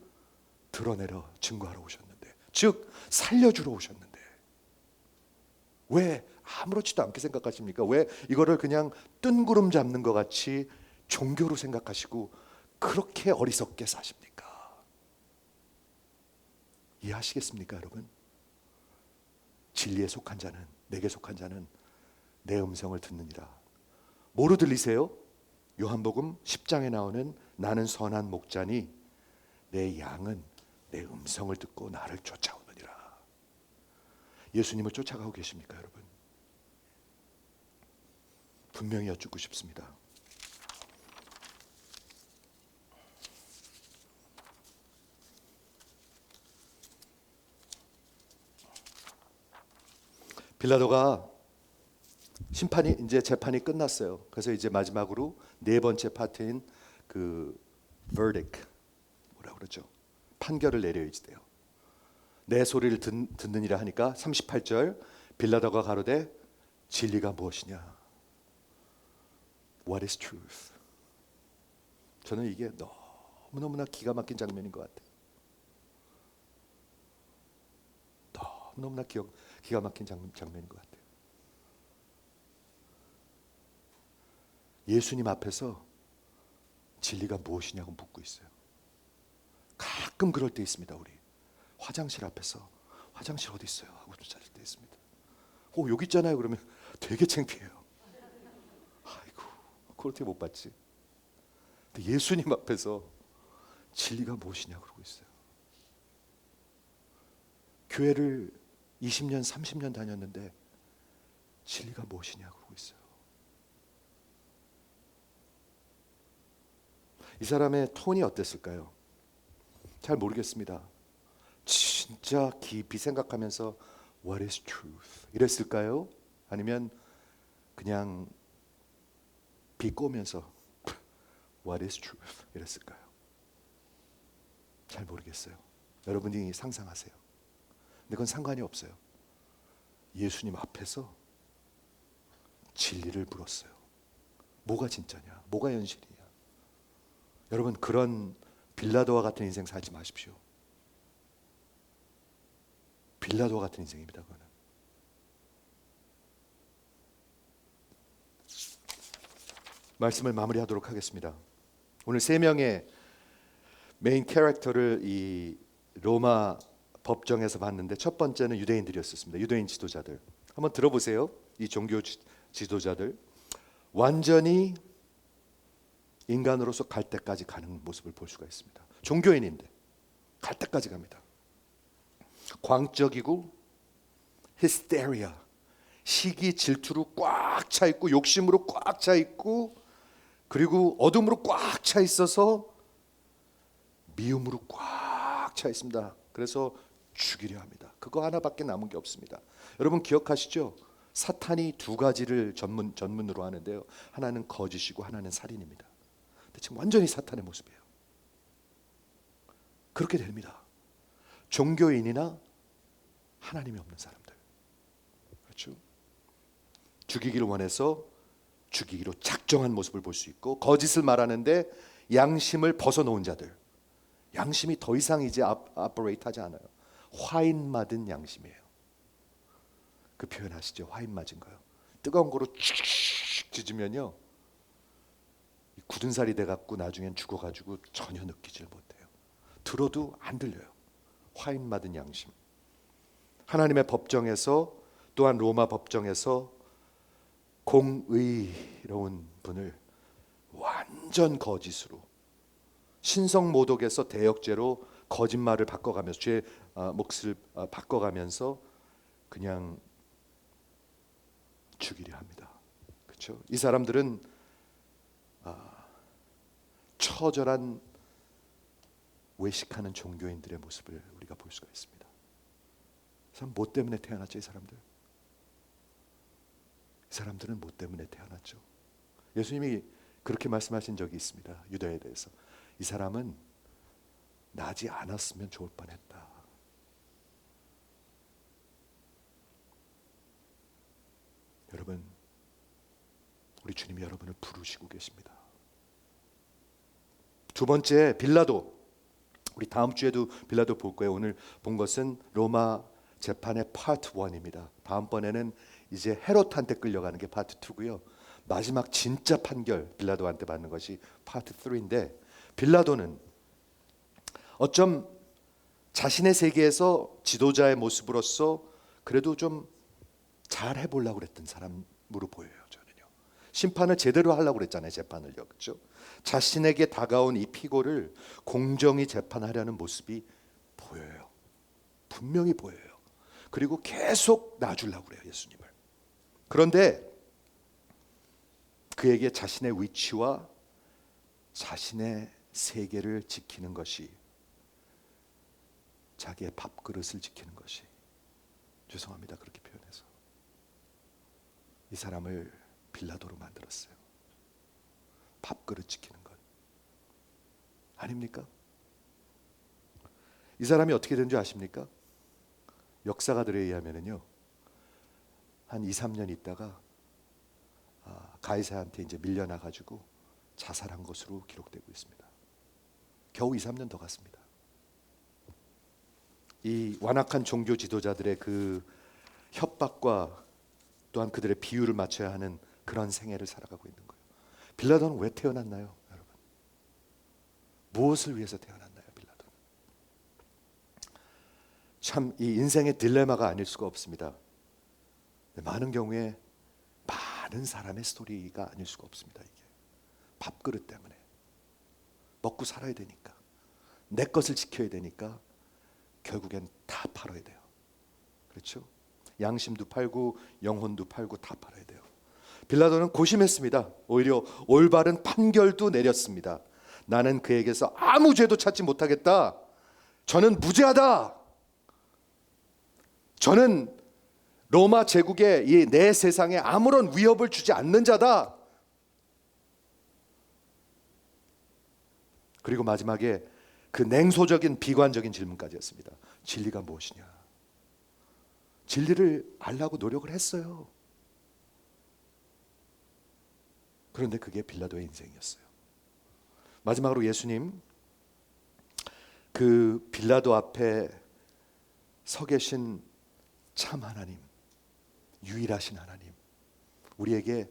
드러내러 증거하러 오셨는데, 즉 살려주러 오셨는데 왜 아무렇지도 않게 생각하십니까? 왜 이거를 그냥 뜬구름 잡는 것 같이 종교로 생각하시고 그렇게 어리석게 사십니까? 이해하시겠습니까, 여러분? 진리에 속한 자는, 내게 속한 자는 내 음성을 듣느니라. 뭐로 들리세요? 요한복음 10장에 나오는 나는 선한 목자니 내 양은 내 음성을 듣고 나를 쫓아오느니라. 예수님을 쫓아가고 계십니까, 여러분? 분명히 여쭙고 싶습니다. 빌라도가 심판이 이제 재판이 끝났어요. 그래서 이제 마지막으로 네 번째 파트인 그 verdict, 뭐라 그러죠? 판결을 내려야지 돼요. 내 소리를 듣느니라 하니까 38절 빌라도가 가로되 진리가 무엇이냐? What is truth? 저는 이게 너무너무나 기가 막힌 장면인 것 같아요. 너무너무나 기가 막힌 장면인 것 같아요. 예수님 앞에서 진리가 무엇이냐고 묻고 있어요. 가끔 그럴 때 있습니다. 우리 화장실 앞에서 화장실 어디 있어요? 하고 찾을 때 있습니다. 여기 있잖아요. 그러면 되게 창피해요. 아이고, 그걸 어떻게 못 봤지? 근데 예수님 앞에서 진리가 무엇이냐고 그러고 있어요. 교회를 20년, 30년 다녔는데 진리가 무엇이냐고 그러고 있어요. 이 사람의 톤이 어땠을까요? 잘 모르겠습니다. 진짜 깊이 생각하면서 What is truth? 이랬을까요? 아니면 그냥 비꼬면서 What is truth? 이랬을까요? 잘 모르겠어요. 여러분이 상상하세요. 근데 그건 상관이 없어요. 예수님 앞에서 진리를 물었어요. 뭐가 진짜냐? 뭐가 현실이냐? 여러분, 그런 빌라도와 같은 인생 살지 마십시오. 빌라도와 같은 인생입니다. 그거는. 말씀을 마무리하도록 하겠습니다. 오늘 세 명의 메인 캐릭터를 이 로마 법정에서 봤는데, 첫 번째는 유대인들이었습니다. 유대인 지도자들. 한번 들어보세요. 이 종교 지도자들 완전히 인간으로서 갈 때까지 가는 모습을 볼 수가 있습니다. 종교인인데 갈 때까지 갑니다. 광적이고 히스테리아, 시기 질투로 꽉 차 있고 욕심으로 꽉 차 있고, 그리고 어둠으로 꽉 차 있어서 미움으로 꽉 차 있습니다. 그래서 죽이려 합니다. 그거 하나밖에 남은 게 없습니다. 여러분 기억하시죠? 사탄이 두 가지를 전문으로 하는데요. 하나는 거짓이고 하나는 살인입니다. 근데 지금 완전히 사탄의 모습이에요. 그렇게 됩니다. 종교인이나 하나님이 없는 사람들, 그렇죠? 죽이기를 원해서 죽이기로 작정한 모습을 볼 수 있고, 거짓을 말하는데 양심을 벗어놓은 자들, 양심이 더 이상 이제 아퍼레이트 하지 않아요. 화인 맞은 양심이에요. 그 표현 아시죠? 화인 맞은 거요. 뜨거운 거로 칙 찢으면요, 굳은 살이 돼갖고 나중엔 죽어가지고 전혀 느끼질 못해요. 들어도 안 들려요. 화인 맞은 양심. 하나님의 법정에서, 또한 로마 법정에서 공의로운 분을 완전 거짓으로, 신성모독에서 대역죄로 거짓말을 바꿔가면서, 죄의 몫을 바꿔가면서 그냥 죽이려 합니다. 그렇죠? 이 사람들은 처절한 외식하는 종교인들의 모습을 우리가 볼 수가 있습니다. 이 사람 뭐 때문에 태어났죠? 이 사람들은 뭐 때문에 태어났죠? 예수님이 그렇게 말씀하신 적이 있습니다. 유다에 대해서. 이 사람은 나지 않았으면 좋을 뻔했다. 여러분, 우리 주님이 여러분을 부르시고 계십니다. 두 번째, 빌라도. 우리 다음 주에도 빌라도 볼 거예요. 오늘 본 것은 로마 재판의 파트 1입니다. 다음번에는 이제 헤롯한테 끌려가는 게 파트 2고요. 마지막 진짜 판결 빌라도한테 받는 것이 파트 3인데, 빌라도는 어쩜 자신의 세계에서 지도자의 모습으로서 그래도 좀 잘 해보려고 그랬던 사람으로 보여요. 저는요. 심판을 제대로 하려고 그랬잖아요. 재판을요. 그렇죠? 자신에게 다가온 이 피고를 공정히 재판하려는 모습이 보여요. 분명히 보여요. 그리고 계속 놔주려고 그래요, 예수님을. 그런데 그에게 자신의 위치와 자신의 세계를 지키는 것이, 자기의 밥그릇을 지키는 것이, 죄송합니다 그렇게 표현해서, 이 사람을 빌라도로 만들었어요. 밥그릇 지키는 것 아닙니까? 이 사람이 어떻게 된 줄 아십니까? 역사가들에 의하면은요, 한 2, 3년 있다가 가이사한테 이제 밀려나가지고 자살한 것으로 기록되고 있습니다. 겨우 2, 3년 더 갔습니다. 이 완악한 종교 지도자들의 그 협박과 또한 그들의 비유를 맞춰야 하는 그런 생애를 살아가고 있는 거예요. 빌라도는 왜 태어났나요, 여러분? 무엇을 위해서 태어났나요, 빌라도는? 참 이 인생의 딜레마가 아닐 수가 없습니다. 많은 경우에 많은 사람의 스토리가 아닐 수가 없습니다. 이게 밥그릇 때문에, 먹고 살아야 되니까, 내 것을 지켜야 되니까 결국엔 다 팔아야 돼요. 그렇죠? 양심도 팔고 영혼도 팔고 다 팔아야 돼요. 빌라도는 고심했습니다. 오히려 올바른 판결도 내렸습니다. 나는 그에게서 아무 죄도 찾지 못하겠다. 저는 무죄하다. 저는 로마 제국에 이 내 세상에 아무런 위협을 주지 않는 자다. 그리고 마지막에 그 냉소적인 비관적인 질문까지였습니다. 진리가 무엇이냐? 진리를 알려고 노력을 했어요. 그런데 그게 빌라도의 인생이었어요. 마지막으로 예수님, 그 빌라도 앞에 서 계신 참 하나님, 유일하신 하나님, 우리에게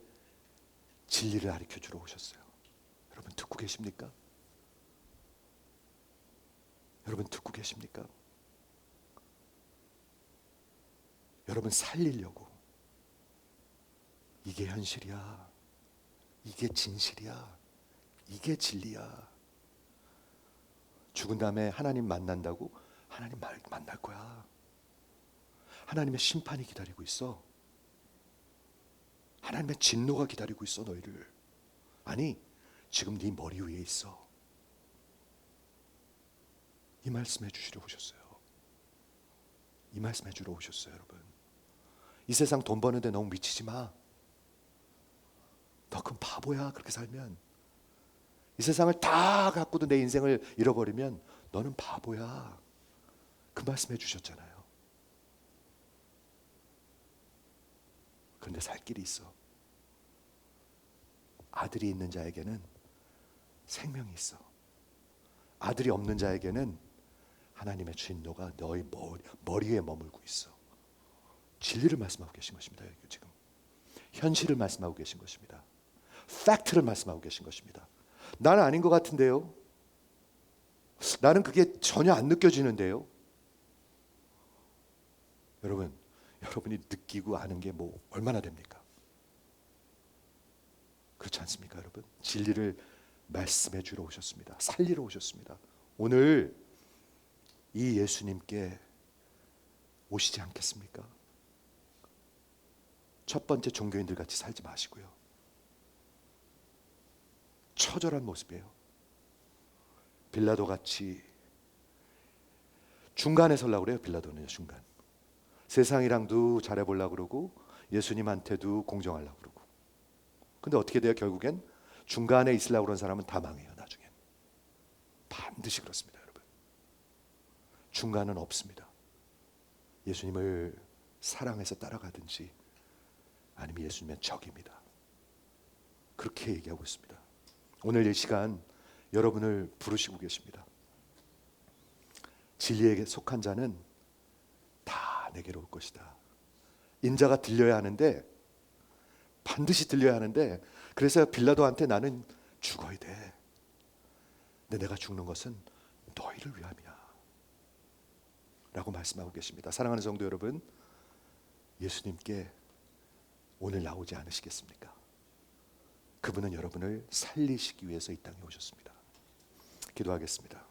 진리를 가르쳐 주러 오셨어요. 여러분 듣고 계십니까? 여러분 듣고 계십니까? 여러분 살리려고, 이게 현실이야, 이게 진실이야, 이게 진리야. 죽은 다음에 하나님 만난다고? 하나님 만날 거야. 하나님의 심판이 기다리고 있어. 하나님의 진노가 기다리고 있어 너희를. 아니, 지금 네 머리 위에 있어. 이 말씀해 주시러 오셨어요. 이 말씀해 주러 오셨어요. 여러분, 이 세상 돈 버는데 너무 미치지 마. 너 그럼 바보야. 그렇게 살면, 이 세상을 다 갖고도 내 인생을 잃어버리면 너는 바보야. 그 말씀해 주셨잖아요. 그런데 살 길이 있어. 아들이 있는 자에게는 생명이 있어. 아들이 없는 자에게는 하나님의 진노가 너희 머리에 머물고 있어. 진리를 말씀하고 계신 것입니다. 지금 현실을 말씀하고 계신 것입니다. 팩트를 말씀하고 계신 것입니다. 나는 아닌 것 같은데요. 나는 그게 전혀 안 느껴지는데요. 여러분이 느끼고 아는 게 뭐 얼마나 됩니까? 그렇지 않습니까, 여러분? 진리를 말씀해 주러 오셨습니다. 살리러 오셨습니다. 오늘 이 예수님께 오시지 않겠습니까? 첫 번째 종교인들 같이 살지 마시고요. 처절한 모습이에요. 빌라도 같이 중간에 서려고 그래요. 빌라도는요, 중간. 세상이랑도 잘해보려고 그러고 예수님한테도 공정하려고 그러고. 근데 어떻게 돼요? 결국엔 중간에 있으려고 그런 사람은 다 망해요. 나중엔 반드시 그렇습니다. 여러분, 중간은 없습니다. 예수님을 사랑해서 따라가든지 아니면 예수님의 적입니다. 그렇게 얘기하고 있습니다. 오늘 이 시간 여러분을 부르시고 계십니다. 진리에게 속한 자는 다 내게로 올 것이다. 인자가 들려야 하는데, 반드시 들려야 하는데, 그래서 빌라도한테 나는 죽어야 돼. 근데 내가 죽는 것은 너희를 위함이야 라고 말씀하고 계십니다. 사랑하는 성도 여러분, 예수님께 오늘 나오지 않으시겠습니까? 그분은 여러분을 살리시기 위해서 이 땅에 오셨습니다. 기도하겠습니다.